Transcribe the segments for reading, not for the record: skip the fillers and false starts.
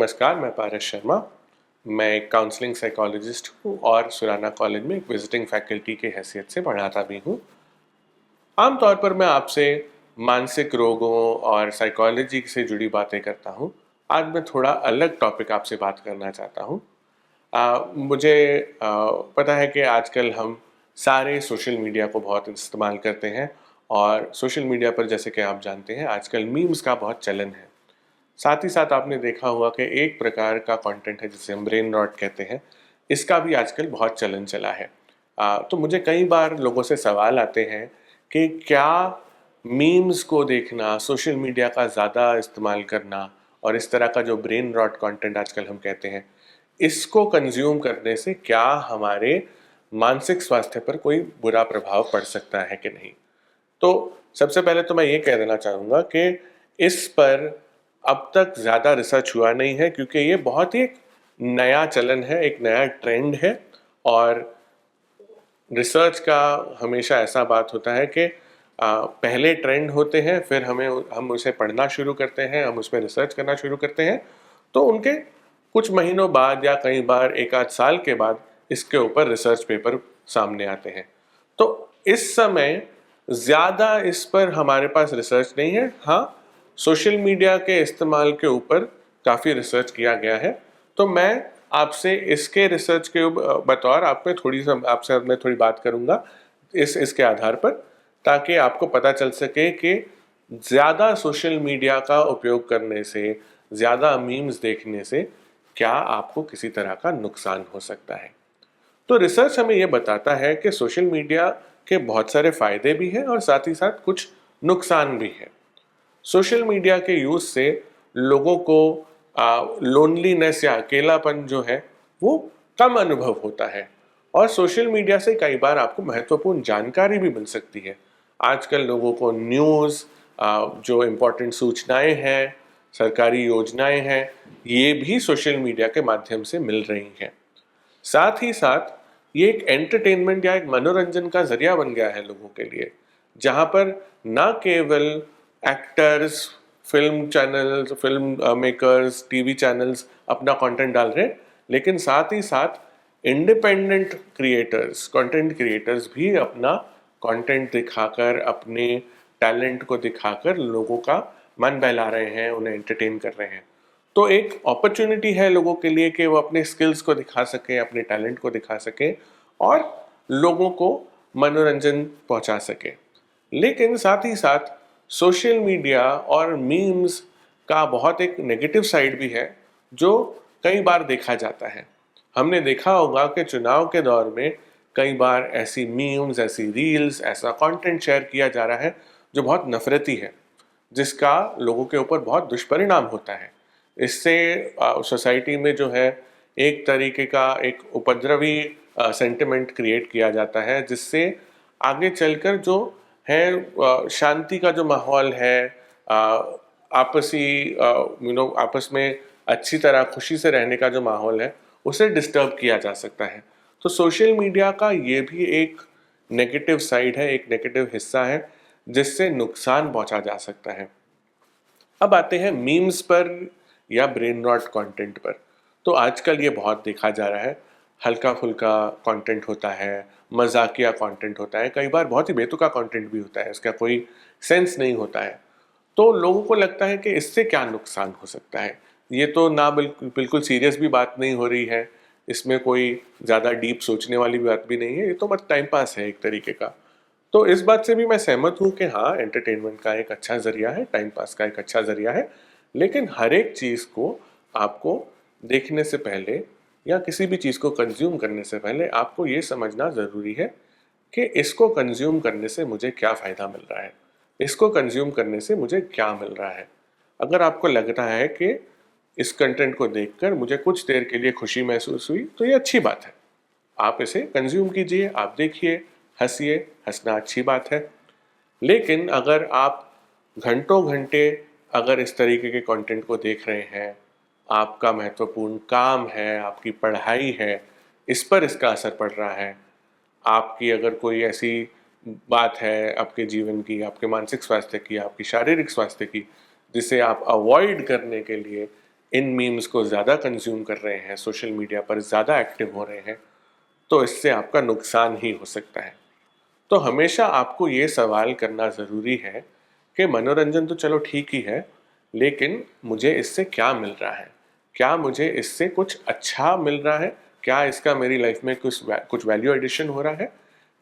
नमस्कार, मैं पारस शर्मा। मैं एक काउंसलिंग साइकोलॉजिस्ट हूँ और सुराना कॉलेज में एक विजिटिंग फैकल्टी की हैसियत से पढ़ाता भी हूँ। आमतौर पर मैं आपसे मानसिक रोगों और साइकोलॉजी से जुड़ी बातें करता हूँ। आज मैं थोड़ा अलग टॉपिक आपसे बात करना चाहता हूँ। मुझे पता है कि आजकल हम सारे सोशल मीडिया को बहुत इस्तेमाल करते हैं और सोशल मीडिया पर जैसे कि आप जानते हैं आजकल मीम्स का बहुत चलन है। साथ ही साथ आपने देखा होगा कि एक प्रकार का कंटेंट है जिसे हम ब्रेन रॉट कहते हैं, इसका भी आजकल बहुत चलन चला है। तो मुझे कई बार लोगों से सवाल आते हैं कि क्या मीम्स को देखना, सोशल मीडिया का ज़्यादा इस्तेमाल करना और इस तरह का जो ब्रेन रॉट कंटेंट आजकल हम कहते हैं, इसको कंज्यूम करने से क्या हमारे मानसिक स्वास्थ्य पर कोई बुरा प्रभाव पड़ सकता है कि नहीं। तो सबसे पहले तो मैं ये कह देना चाहूँगा कि इस पर अब तक ज़्यादा रिसर्च हुआ नहीं है क्योंकि ये बहुत ही एक नया चलन है, एक नया ट्रेंड है। और रिसर्च का हमेशा ऐसा बात होता है कि पहले ट्रेंड होते हैं, फिर हम उसे पढ़ना शुरू करते हैं, हम उस पर रिसर्च करना शुरू करते हैं, तो उनके कुछ महीनों बाद या कई बार एक आध साल के बाद इसके ऊपर रिसर्च पेपर सामने आते हैं। तो इस समय ज़्यादा इस पर हमारे पास रिसर्च नहीं है। हाँ, सोशल मीडिया के इस्तेमाल के ऊपर काफ़ी रिसर्च किया गया है। तो मैं आपसे इसके रिसर्च के बतौर आपसे मैं थोड़ी बात करूंगा इसके आधार पर, ताकि आपको पता चल सके कि ज़्यादा सोशल मीडिया का उपयोग करने से, ज़्यादा मीम्स देखने से क्या आपको किसी तरह का नुकसान हो सकता है। तो रिसर्च हमें यह बताता है कि सोशल मीडिया के बहुत सारे फायदे भी हैं और साथ ही साथ कुछ नुकसान भी है। सोशल मीडिया के यूज से लोगों को लोनलीनेस या अकेलापन जो है वो कम अनुभव होता है और सोशल मीडिया से कई बार आपको महत्वपूर्ण जानकारी भी मिल सकती है। आजकल लोगों को न्यूज़, जो इम्पोर्टेंट सूचनाएं हैं, सरकारी योजनाएं हैं, ये भी सोशल मीडिया के माध्यम से मिल रही हैं। साथ ही साथ ये एक एंटरटेनमेंट या एक मनोरंजन का जरिया बन गया है लोगों के लिए, जहां पर ना केवल actors, film channels, film makers, TV channels अपना कंटेंट डाल रहे हैं, लेकिन साथ ही साथ इंडिपेंडेंट क्रिएटर्स, कंटेंट क्रिएटर्स भी अपना कंटेंट दिखाकर, अपने टैलेंट को दिखाकर लोगों का मन बहला रहे हैं, उन्हें एंटरटेन कर रहे हैं। तो एक अपॉर्चुनिटी है लोगों के लिए कि वो अपने स्किल्स को दिखा सके, अपने टैलेंट को दिखा सके और लोगों को मनोरंजन पहुंचा सके। लेकिन साथ ही साथ सोशल मीडिया और मीम्स का बहुत एक नेगेटिव साइड भी है जो कई बार देखा जाता है। हमने देखा होगा कि चुनाव के दौर में कई बार ऐसी मीम्स, ऐसी रील्स, ऐसा कंटेंट शेयर किया जा रहा है जो बहुत नफरती है, जिसका लोगों के ऊपर बहुत दुष्परिणाम होता है। इससे सोसाइटी में जो है एक तरीके का एक उपद्रवी सेंटिमेंट क्रिएट किया जाता है, जिससे आगे चलकर जो है शांति का जो माहौल है, आपसी आपस में अच्छी तरह खुशी से रहने का जो माहौल है, उसे डिस्टर्ब किया जा सकता है। तो सोशल मीडिया का ये भी एक नेगेटिव साइड है, एक नेगेटिव हिस्सा है जिससे नुकसान पहुंचा जा सकता है। अब आते हैं मीम्स पर या ब्रेन रॉट कंटेंट पर। तो आजकल ये बहुत देखा जा रहा है, हल्का फुल्का कंटेंट होता है, मजाकिया कंटेंट होता है, कई बार बहुत ही बेतुका कंटेंट भी होता है, इसका कोई सेंस नहीं होता है। तो लोगों को लगता है कि इससे क्या नुकसान हो सकता है, ये तो ना बिल्कुल सीरियस भी बात नहीं हो रही है, इसमें कोई ज़्यादा डीप सोचने वाली बात भी नहीं है, ये तो बस टाइम पास है एक तरीके का। तो इस बात से भी मैं सहमत हूँ कि हाँ, एंटरटेनमेंट का एक अच्छा ज़रिया है, टाइम पास का एक अच्छा ज़रिया है। लेकिन हर एक चीज़ को आपको देखने से पहले या किसी भी चीज़ को कंज्यूम करने से पहले आपको ये समझना ज़रूरी है कि इसको कंज्यूम करने से मुझे क्या फ़ायदा मिल रहा है, इसको कंज्यूम करने से मुझे क्या मिल रहा है। अगर आपको लग रहा है कि इस कंटेंट को देखकर मुझे कुछ देर के लिए खुशी महसूस हुई, तो ये अच्छी बात है, आप इसे कंज्यूम कीजिए, आप देखिए, हंसिए, हंसना अच्छी बात है। लेकिन अगर आप घंटों घंटे अगर इस तरीके के कंटेंट को देख रहे हैं, आपका महत्वपूर्ण काम है, आपकी पढ़ाई है, इस पर इसका असर पड़ रहा है, आपकी अगर कोई ऐसी बात है आपके जीवन की, आपके मानसिक स्वास्थ्य की, आपकी शारीरिक स्वास्थ्य की, जिसे आप अवॉइड करने के लिए इन मीम्स को ज़्यादा कंज्यूम कर रहे हैं, सोशल मीडिया पर ज़्यादा एक्टिव हो रहे हैं, तो इससे आपका नुकसान ही हो सकता है। तो हमेशा आपको ये सवाल करना ज़रूरी है कि मनोरंजन तो चलो ठीक ही है, लेकिन मुझे इससे क्या मिल रहा है? क्या मुझे इससे कुछ अच्छा मिल रहा है? क्या इसका मेरी लाइफ में कुछ वैल्यू एडिशन हो रहा है?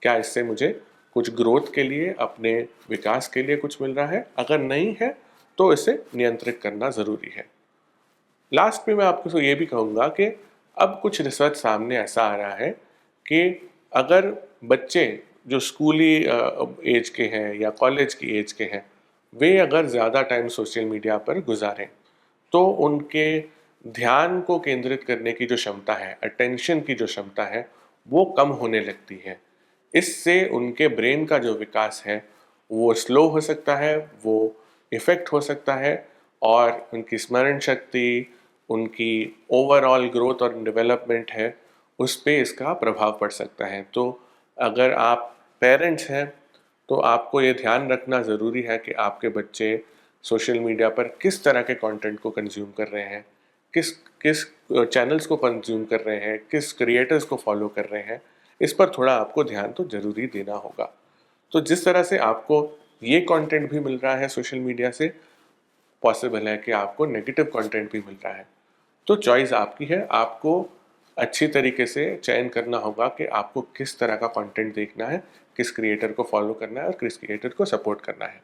क्या इससे मुझे कुछ ग्रोथ के लिए, अपने विकास के लिए कुछ मिल रहा है? अगर नहीं है, तो इसे नियंत्रित करना ज़रूरी है। लास्ट में मैं आपको ये भी कहूँगा कि अब कुछ रिसर्च सामने ऐसा आ रहा है कि अगर बच्चे जो स्कूली एज के हैं या कॉलेज की एज के हैं, वे अगर ज़्यादा टाइम सोशल मीडिया पर गुजारें, तो उनके ध्यान को केंद्रित करने की जो क्षमता है, अटेंशन की जो क्षमता है, वो कम होने लगती है। इससे उनके ब्रेन का जो विकास है, वो स्लो हो सकता है, वो इफ़ेक्ट हो सकता है और उनकी स्मरण शक्ति, उनकी ओवरऑल ग्रोथ और डेवलपमेंट है, उस पे इसका प्रभाव पड़ सकता है। तो अगर आप पेरेंट्स हैं, तो आपको ये ध्यान रखना ज़रूरी है कि आपके बच्चे सोशल मीडिया पर किस तरह के कंटेंट को कंज्यूम कर रहे हैं, किस किस चैनल्स को कंज्यूम कर रहे हैं, किस क्रिएटर्स को फॉलो कर रहे हैं, इस पर थोड़ा आपको ध्यान तो ज़रूरी देना होगा। तो जिस तरह से आपको ये कंटेंट भी मिल रहा है सोशल मीडिया से, पॉसिबल है कि आपको नेगेटिव कंटेंट भी मिल रहा है। तो चॉइस आपकी है, आपको अच्छी तरीके से चयन करना होगा कि आपको किस तरह का कंटेंट देखना है, किस क्रिएटर को फॉलो करना है और किस क्रिएटर को सपोर्ट करना है।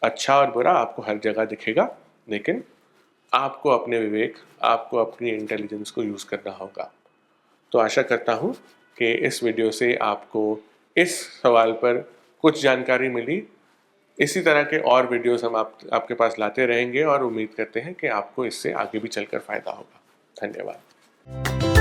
अच्छा और बुरा आपको हर जगह दिखेगा, लेकिन आपको अपने विवेक, आपको अपनी इंटेलिजेंस को यूज़ करना होगा। तो आशा करता हूँ कि इस वीडियो से आपको इस सवाल पर कुछ जानकारी मिली। इसी तरह के और वीडियोस हम आपके पास लाते रहेंगे और उम्मीद करते हैं कि आपको इससे आगे भी चलकर फ़ायदा होगा। धन्यवाद।